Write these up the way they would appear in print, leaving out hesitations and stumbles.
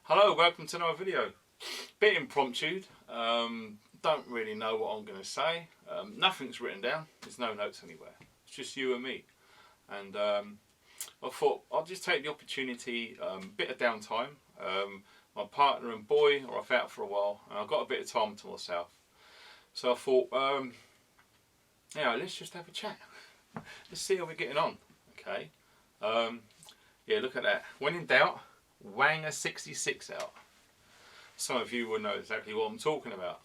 Hello, welcome to another video. Bit impromptu. Don't really know what I'm going to say. Nothing's written down. There's no notes anywhere. It's just you and me. And I thought I'll just take the opportunity. Bit of downtime. My partner and boy are off out for a while, and I've got a bit of time to myself. So I thought, let's just have a chat. Let's see how we're getting on. Okay. Yeah, look at that. When in doubt, wang a 66 out. Some of you will know exactly what I'm talking about.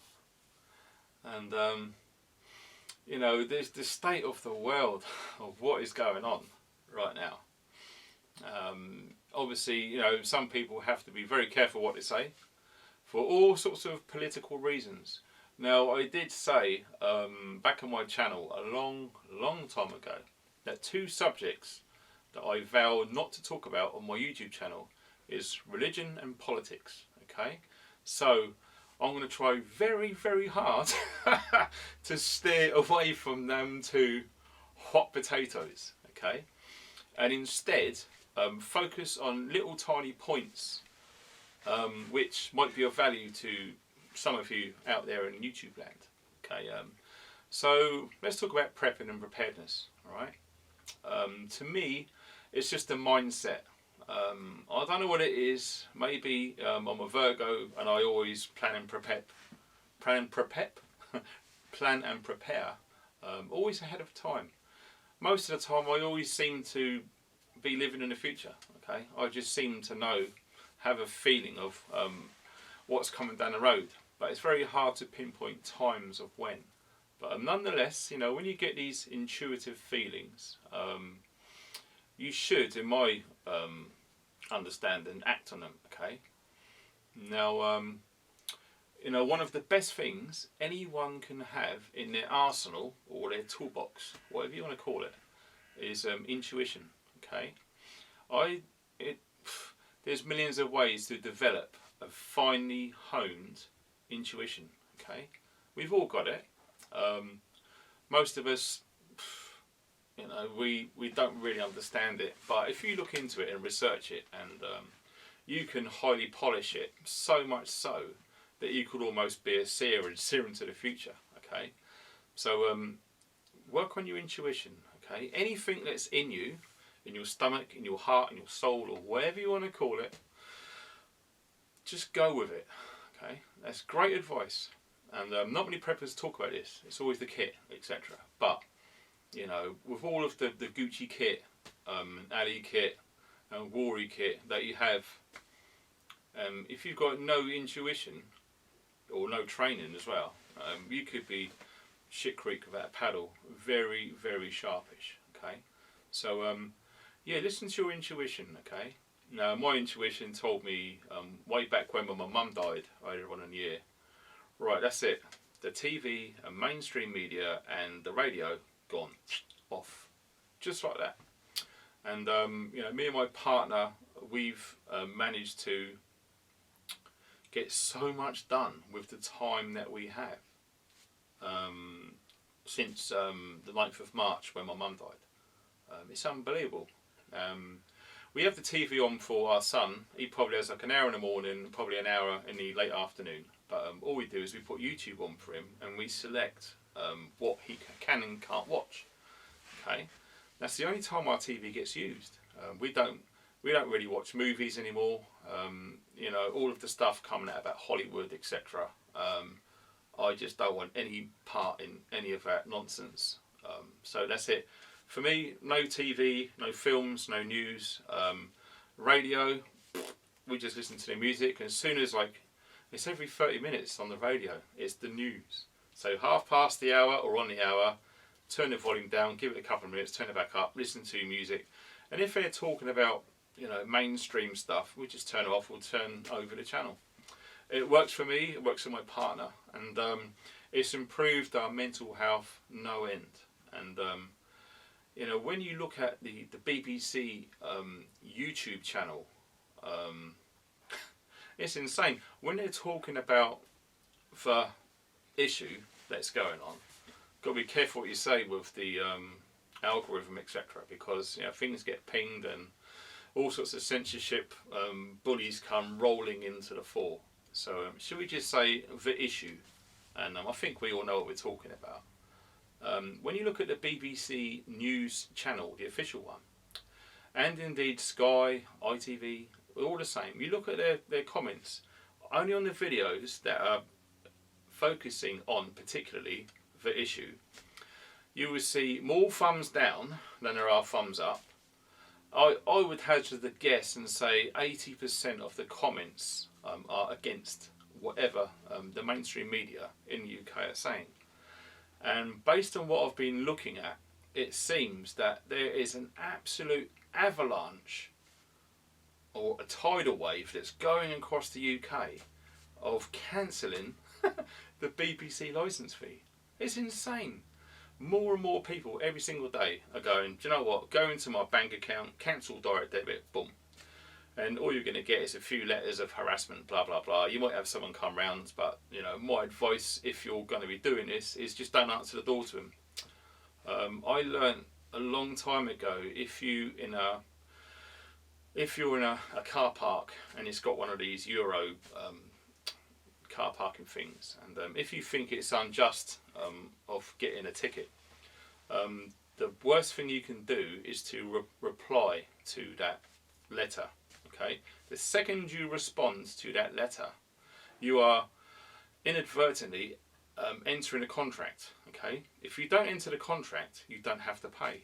And there's the state of the world of what is going on right now. Obviously, some people have to be very careful what they say for all sorts of political reasons. Now, I did say back on my channel a long time ago that two subjects that I vowed not to talk about on my YouTube channel is religion and politics. Okay, so I'm going to try very hard to steer away from them two hot potatoes. Okay, and instead focus on little tiny points which might be of value to some of you out there in YouTube land. Okay, so let's talk about prepping and preparedness. All right. To me, it's just a mindset. I don't know what it is. Maybe I'm a Virgo and I always plan and prepare, always ahead of time. Most of the time, I always seem to be living in the future. Okay, I just seem to have a feeling of what's coming down the road. But it's very hard to pinpoint times of when. But nonetheless, when you get these intuitive feelings, you should, in my understanding, act on them. Okay. Now, one of the best things anyone can have in their arsenal or their toolbox, whatever you want to call it, is intuition. Okay. There's millions of ways to develop a finely honed intuition. Okay. We've all got it. Most of us, we don't really understand it, but if you look into it and research it, and you can highly polish it, so much so that you could almost be a seer and seer into the future. Okay, so work on your intuition. Okay, anything that's in you, in your stomach, in your heart, in your soul, or whatever you want to call it, just go with it. Okay, that's great advice. And not many preppers talk about this. It's always the kit, etc. But with all of the Gucci kit, Ali kit, and Wari kit that you have, if you've got no intuition or no training as well, you could be shit creek without a paddle, very sharpish. Okay, so listen to your intuition. Okay, now my intuition told me way back when my mum died earlier on in the year. Right, that's it. The TV and mainstream media and the radio gone off, just like that. And me and my partner, we've managed to get so much done with the time that we have since the 9th of March when my mum died. It's unbelievable. We have the TV on for our son. He probably has like an hour in the morning, probably an hour in the late afternoon. But all we do is we put YouTube on for him and we select what he can and can't watch. Okay, that's the only time our TV gets used. We don't really watch movies anymore. All of the stuff coming out about Hollywood, etc. I just don't want any part in any of that nonsense. So that's it. For me, no TV, no films, no news. Radio, we just listen to the music. And as soon as it's every 30 minutes on the radio, it's the news. So half past the hour or on the hour, turn the volume down, give it a couple of minutes, turn it back up, listen to music. And if they're talking about, mainstream stuff, we just turn it off or turn over the channel. It works for me, it works for my partner. And it's improved our mental health no end. And, when you look at the BBC YouTube channel, it's insane. When they're talking about the issue that's going on, got to be careful what you say with the algorithm, etc. Because things get pinged and all sorts of censorship bullies come rolling into the fore. So should we just say the issue? And I think we all know what we're talking about. When you look at the BBC News channel, the official one, and indeed Sky, ITV, all the same, you look at their comments, only on the videos that are focusing on particularly the issue, you will see more thumbs down than there are thumbs up. I would hazard the guess and say 80% of the comments are against whatever the mainstream media in the UK are saying. And based on what I've been looking at, it seems that there is an absolute avalanche or a tidal wave that's going across the UK of cancelling the BBC licence fee. It's insane. More and more people every single day are going, do you know what, go into my bank account, cancel direct debit, boom. And all you're going to get is a few letters of harassment, blah, blah, blah. You might have someone come round, but, you know, my advice, if you're going to be doing this, is just don't answer the door to them. I learned a long time ago, if you're in a car park and it's got one of these Euro car parking things, and if you think it's unjust of getting a ticket, the worst thing you can do is to reply to that letter. Okay, the second you respond to that letter, you are inadvertently entering a contract. Okay, if you don't enter the contract, you don't have to pay.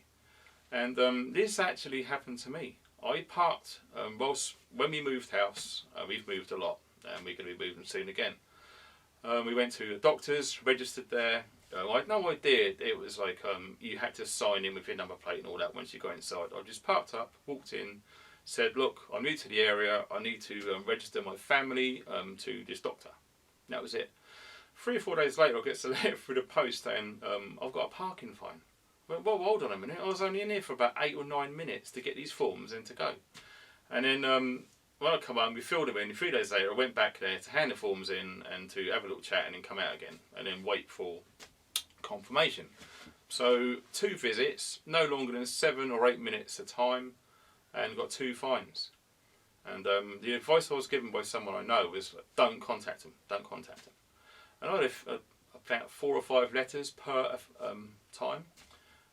And this actually happened to me. I parked when we moved house. We've moved a lot, and we're going to be moving soon again. We went to the doctors, registered there. I had no idea it was like you had to sign in with your number plate and all that once you got inside. I just parked up, walked in, said, look, I'm new to the area, I need to register my family to this doctor. And that was it. 3 or 4 days later, I get a letter through the post saying, I've got a parking fine. Well, hold on a minute, I was only in here for about 8 or 9 minutes to get these forms and to go. And then when I come home, we filled them in. 3 days later, I went back there to hand the forms in and to have a little chat and then come out again and then wait for confirmation. So 2 visits, no longer than 7 or 8 minutes a time, and got 2 fines. And the advice I was given by someone I know was, don't contact them, don't contact them. And I had about 4 or 5 letters per time,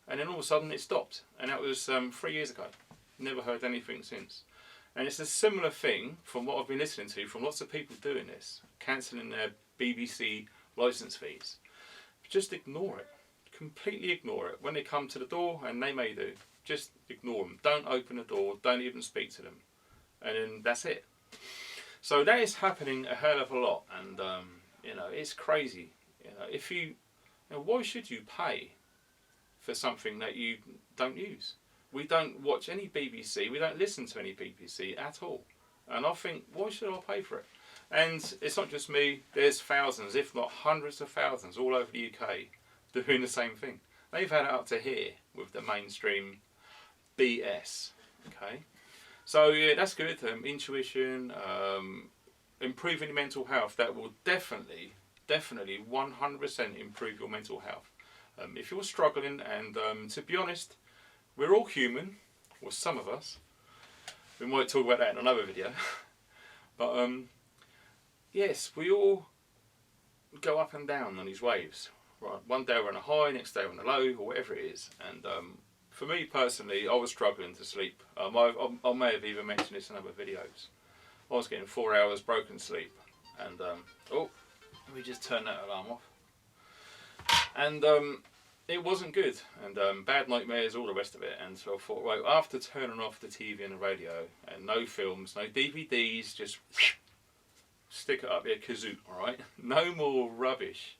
and then all of a sudden it stopped. And that was 3 years ago. Never heard anything since. And it's a similar thing from what I've been listening to from lots of people doing this, cancelling their BBC licence fees. Just ignore it. Completely ignore it. When they come to the door, and they may do, just ignore them. Don't open the door, don't even speak to them. And then that's it. So that is happening a hell of a lot, and you know, it's crazy. You know, why should you pay for something that you don't use? We don't watch any BBC, we don't listen to any BBC at all. And I think, why should I pay for it? And it's not just me, there's thousands, if not hundreds of thousands all over the UK doing the same thing. They've had it up to here with the mainstream BS. Okay, so yeah, that's good. Intuition, improving mental health, that will definitely 100% improve your mental health. If you're struggling, and to be honest, we're all human, or some of us. We might talk about that in another video. But yes, we all go up and down on these waves. Right, one day we're on a high, next day we're on a low, or whatever it is. And for me personally, I was struggling to sleep. I may have even mentioned this in other videos. I was getting 4 hours broken sleep. And oh, let me just turn that alarm off. And it wasn't good, and bad nightmares, all the rest of it. And so I thought, right, after turning off the TV and the radio, and no films, no DVDs, just stick it up here, kazoo, alright? No more rubbish.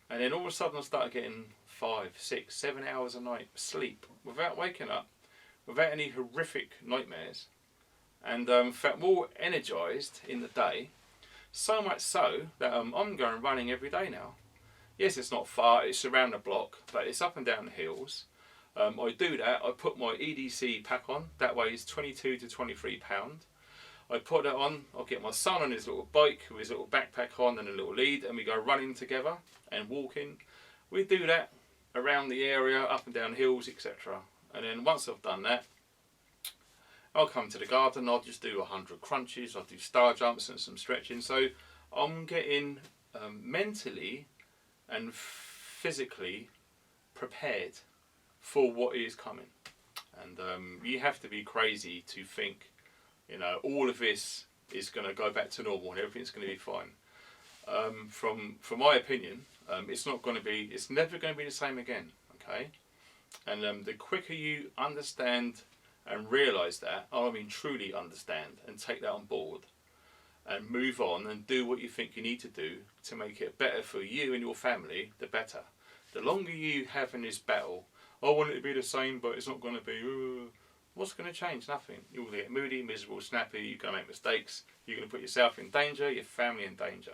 And then all of a sudden I started getting 5, 6, 7 hours a night sleep without waking up, without any horrific nightmares, and felt more energised in the day. So much so that I'm going running every day now. Yes, it's not far, it's around the block, but it's up and down the hills. I do that, I put my EDC pack on, that weighs 22 to 23 pounds. I put that on, I'll get my son on his little bike with his little backpack on and a little lead, and we go running together and walking. We do that around the area, up and down hills, etc. And then once I've done that, I'll come to the garden, I'll just do 100 crunches, I'll do star jumps and some stretching. So I'm getting mentally and physically prepared for what is coming. And you have to be crazy to think, you know, all of this is going to go back to normal and everything's going to be fine. From my opinion, it's not going to be, it's never going to be the same again. Okay, and the quicker you understand and realise that, I mean truly understand and take that on board, and move on and do what you think you need to do to make it better for you and your family, the better. The longer you have in this battle, I want it to be the same, but it's not going to be. What's going to change? Nothing. You're going to get moody, miserable, snappy. You're going to make mistakes. You're going to put yourself in danger, your family in danger.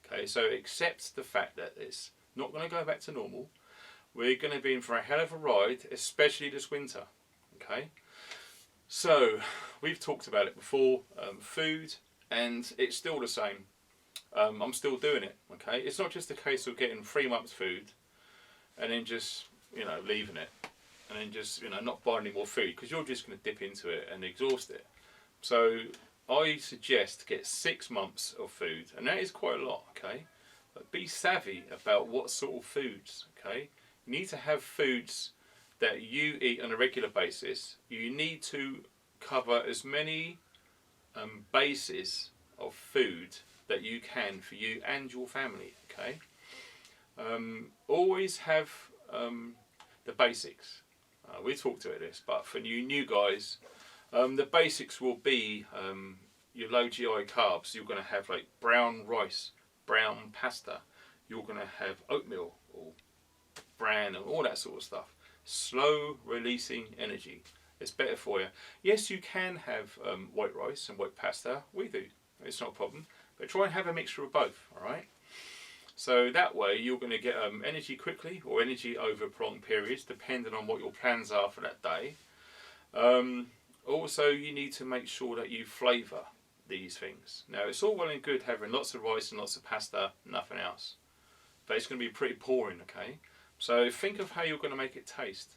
Okay, so accept the fact that it's not going to go back to normal. We're going to be in for a hell of a ride, especially this winter. Okay, so we've talked about it before. Food, and it's still the same. I'm still doing it. Okay, it's not just a case of getting 3 months' food and then just, you know, leaving it, and then just, you know, not buying any more food, because you're just going to dip into it and exhaust it. So I suggest get 6 months of food, and that is quite a lot. Okay, but be savvy about what sort of foods. Okay, you need to have foods that you eat on a regular basis. You need to cover as many bases of food that you can for you and your family. Okay, always have the basics. We talked about this, but for you new guys, the basics will be your low GI carbs. You're going to have like brown rice, brown pasta. You're going to have oatmeal or bran and all that sort of stuff. Slow releasing energy. It's better for you. Yes, you can have white rice and white pasta. We do. It's not a problem. But try and have a mixture of both. All right. So that way you're going to get energy quickly, or energy over prolonged periods, depending on what your plans are for that day. Also, you need to make sure that you flavour these things. Now, it's all well and good having lots of rice and lots of pasta, nothing else. But it's going to be pretty boring, okay? So think of how you're going to make it taste.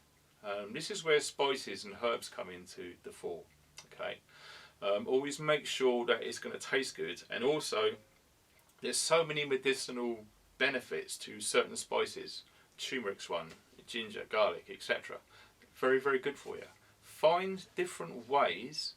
This is where spices and herbs come into the fore, okay? Always make sure that it's going to taste good, and also there's so many medicinal benefits to certain spices. Turmeric's one, ginger, garlic, etc. Very, very good for you. Find different ways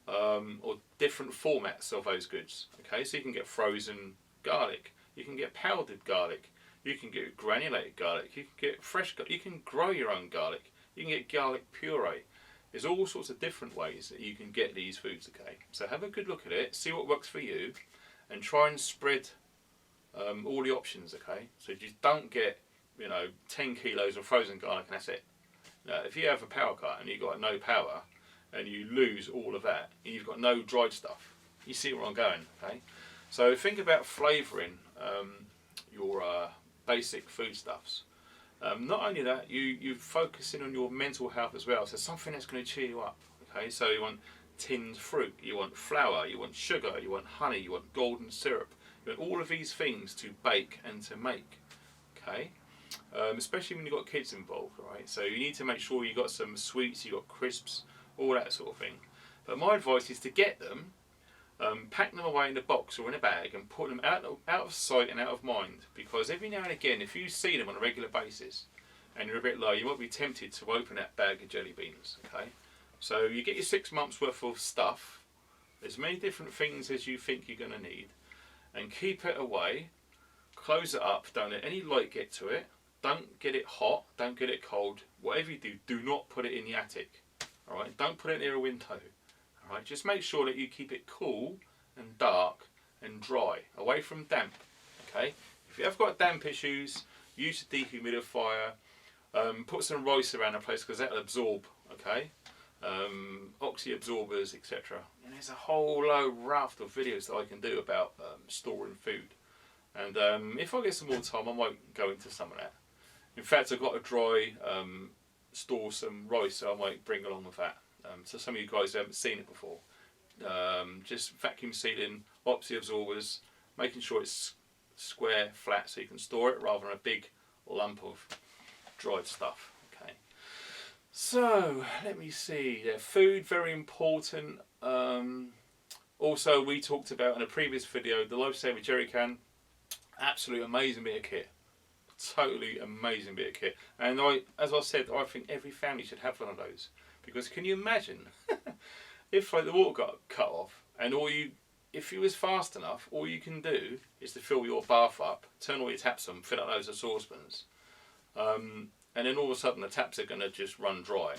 or different formats of those goods. Okay, so you can get frozen garlic, you can get powdered garlic, you can get granulated garlic, you can get fresh garlic, you can grow your own garlic, you can get garlic puree. There's all sorts of different ways that you can get these foods. Okay, so have a good look at it, see what works for you, and try and spread all the options. Okay, so just don't get, you know, 10 kilos of frozen garlic and that's it. Now, if you have a power cut and you've got no power and you lose all of that and you've got no dried stuff, you see where I'm going. Okay, so think about flavouring your basic foodstuffs. Not only that, you're focusing on your mental health as well, so something that's going to cheer you up. Okay, so you want tinned fruit, you want flour, you want sugar, you want honey, you want golden syrup, you want all of these things to bake and to make. Okay, especially when you've got kids involved, right? So you need to make sure you've got some sweets, you've got crisps, all that sort of thing. But my advice is to get them, pack them away in a box or in a bag and put them out of sight and out of mind, because every now and again, if you see them on a regular basis and you're a bit low, you might be tempted to open that bag of jelly beans. Okay, so you get your 6 months worth of stuff, as many different things as you think you're going to need, and keep it away, close it up, don't let any light get to it, don't get it hot, don't get it cold, whatever you do, do not put it in the attic. Alright, don't put it near a window. Alright, just make sure that you keep it cool and dark and dry, away from damp. Okay, if you have got damp issues, use a dehumidifier, put some rice around the place because that'll absorb. Okay, oxy absorbers, etc. And there's a whole raft of videos that I can do about storing food. And if I get some more time, I might go into some of that. In fact, I've got to dry store some rice, so I might bring along with that. So some of you guys who haven't seen it before, just vacuum sealing, oxy absorbers, making sure it's square, flat, so you can store it rather than a big lump of dried stuff. Okay. So let me see. Yeah, food very important. Also, we talked about in a previous video the Lifesaver jerry can. Absolute amazing bit of kit. Totally amazing bit of kit. And as I said, I think every family should have one of those, because can you imagine if like the water got cut off and if you was fast enough, all you can do is to fill your bath up, turn all your taps on, fill up loads of saucepans, and then all of a sudden the taps are going to just run dry.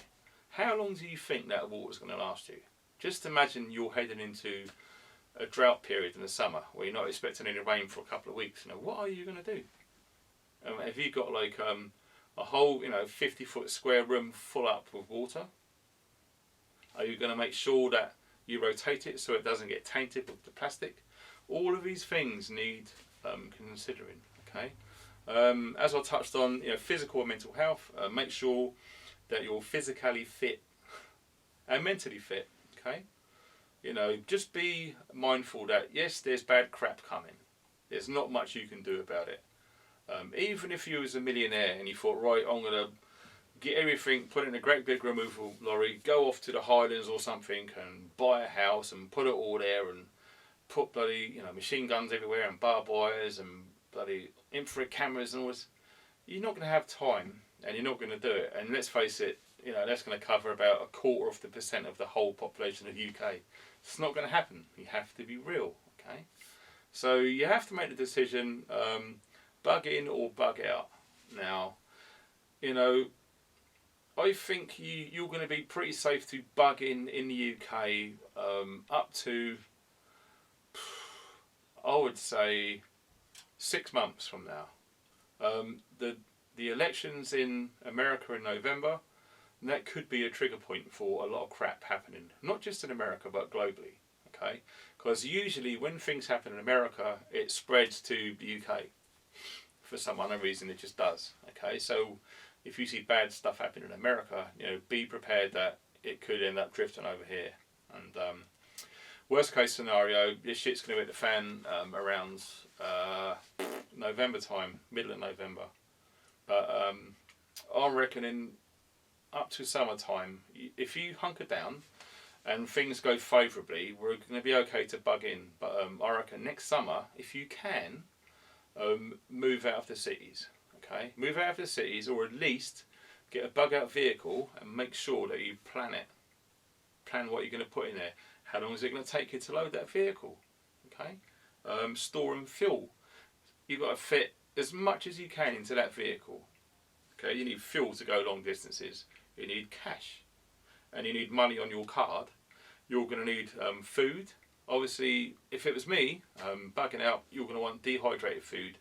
How long do you think that water's going to last you? Just imagine you're heading into a drought period in the summer where you're not expecting any rain for a couple of weeks. What are you going to do? Have you got like a whole 50-foot square room full up with water? Are you going to make sure that you rotate it so it doesn't get tainted with the plastic? All of these things need considering. Okay. As I touched on, physical and mental health. Make sure that you're physically fit and mentally fit. Okay. Just be mindful that yes, there's bad crap coming. There's not much you can do about it. Even if you was a millionaire and you thought, right, I'm gonna get everything, put it in a great big removal lorry, go off to the Highlands or something and buy a house and put it all there and put bloody machine guns everywhere and barbed wires and bloody infrared cameras and all this. You're not going to have time and you're not going to do it. And let's face it, that's going to cover about 0.25% of the whole population of the UK. It's not going to happen. You have to be real, okay? So you have to make the decision, bug in or bug out. Now, I think you're going to be pretty safe to bug in the UK up to, I would say, 6 months from now. The elections in America in November, and that could be a trigger point for a lot of crap happening, not just in America but globally. Okay, because usually when things happen in America, it spreads to the UK. For some unknown reason, it just does. Okay, so if you see bad stuff happen in America, be prepared that it could end up drifting over here. And worst case scenario, this shit's going to hit the fan around November time, middle of November. But I'm reckoning up to summertime, if you hunker down and things go favourably, we're going to be okay to bug in. But I reckon next summer, if you can, move out of the cities. Okay, move out of the cities, or at least get a bug out vehicle and make sure that you plan it. Plan what you're going to put in there. How long is it going to take you to load that vehicle? Okay, store and fuel. You've got to fit as much as you can into that vehicle. Okay, you need fuel to go long distances. You need cash, and you need money on your card. You're going to need food. Obviously, if it was me bugging out, you're going to want dehydrated food.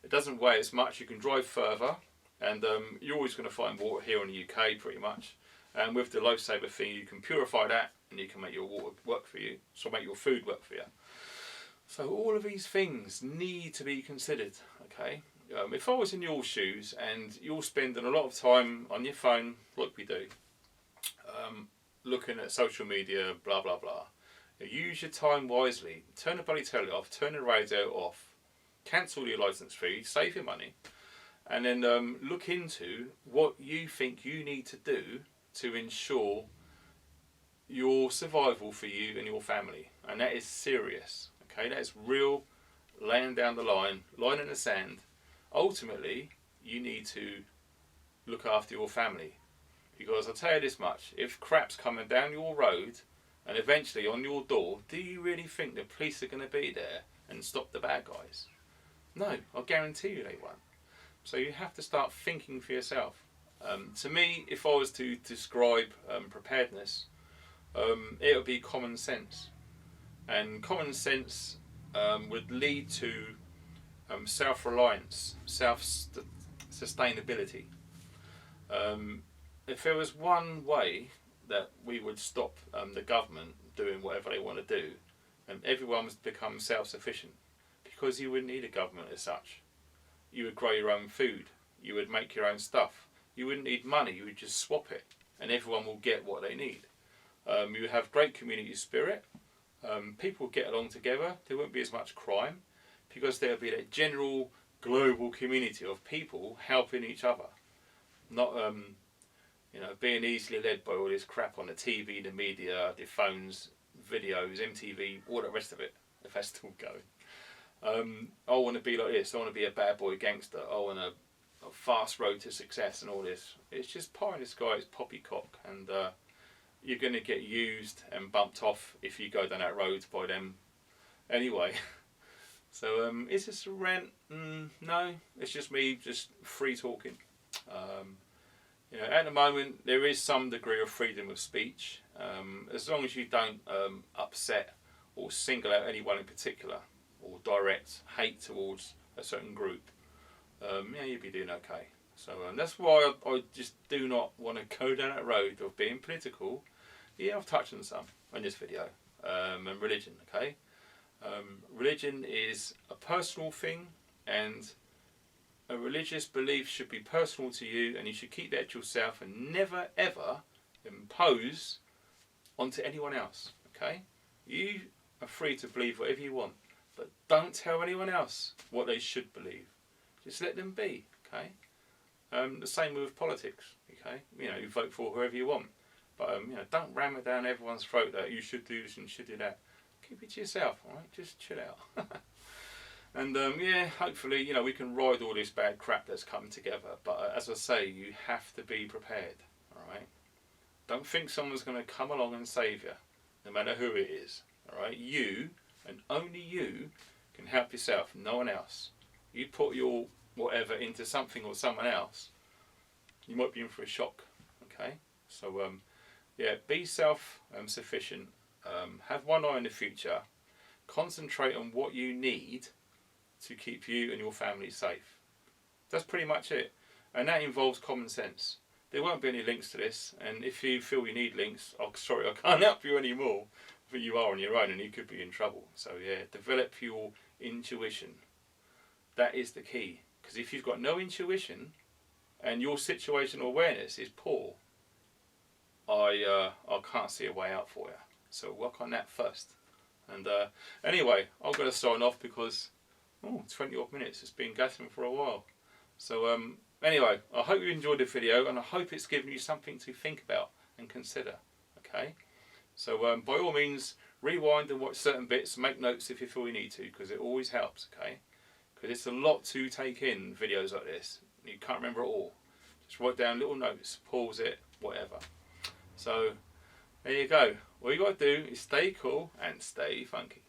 It doesn't weigh as much. You can drive further, and you're always going to find water here in the UK pretty much. And with the Lifesaver thing, you can purify that, and you can make your water work for you. So make your food work for you. So all of these things need to be considered. Okay. If I was in your shoes and you're spending a lot of time on your phone, like we do, looking at social media, blah blah blah. Use your time wisely. Turn the bloody telly off. Turn the radio off. Cancel your licence fee. Save your money, and then look into what you think you need to do to ensure your survival for you and your family. And that is serious. Okay, that is real. Laying down the line in the sand. Ultimately, you need to look after your family, because I'll tell you this much: if crap's coming down your road and eventually on your door, do you really think the police are going to be there and stop the bad guys? No, I guarantee you they won't. So you have to start thinking for yourself. To me, if I was to describe preparedness, it would be common sense, and common sense would lead to self-reliance, self-sustainability. If there was one way that we would stop the government doing whatever they want to do, and everyone must become self-sufficient, because you wouldn't need a government as such. You would grow your own food, you would make your own stuff, you wouldn't need money, you would just swap it, and everyone will get what they need. You would have great community spirit, people would get along together, there wouldn't be as much crime, because there would be that general global community of people helping each other. Not You know, being easily led by all this crap on the TV, the media, the phones, videos, MTV, all the rest of it, if that's still going. I want to be like this. I want to be a bad boy gangster. I want a fast road to success and all this. It's just pie in the sky. It's poppycock, and you're going to get used and bumped off if you go down that road by them. Anyway, so is this a rant? No, it's just me, just free talking. You know, at the moment there is some degree of freedom of speech, as long as you don't upset or single out anyone in particular, or direct hate towards a certain group. Yeah, you'll be doing okay. So that's why I just do not want to go down that road of being political. Yeah, I've touched on some in this video, and religion. Okay, religion is a personal thing, and a religious belief should be personal to you, and you should keep that to yourself and never ever impose onto anyone else. Okay, you are free to believe whatever you want, but don't tell anyone else what they should believe. Just let them be. Okay. The same with politics. Okay, you know, you vote for whoever you want, but you know, don't ram it down everyone's throat that you should do this and you should do that. Keep it to yourself. All right, just chill out. And yeah, hopefully, you know, we can ride all this bad crap that's come together. But as I say, you have to be prepared. All right. Don't think someone's going to come along and save you, no matter who it is. All right. You and only you can help yourself. No one else. You put your whatever into something or someone else, you might be in for a shock. Okay. So yeah, be self-sufficient. Have one eye on the future. Concentrate on what you need to keep you and your family safe. That's pretty much it, and that involves common sense. There won't be any links to this, and if you feel you need links, sorry, I can't help you anymore, but you are on your own and you could be in trouble. So yeah, develop your intuition. That is the key, because if you've got no intuition and your situational awareness is poor, I can't see a way out for you. So work on that first. And anyway, I've got to sign off because 20 odd minutes. It's been gathering for a while. So anyway, I hope you enjoyed the video, and I hope it's given you something to think about and consider. Okay. So by all means, rewind and watch certain bits. Make notes if you feel you need to, because it always helps. Okay. Because it's a lot to take in videos like this. You can't remember it all. Just write down little notes, pause it, whatever. So there you go. All you got to do is stay cool and stay funky.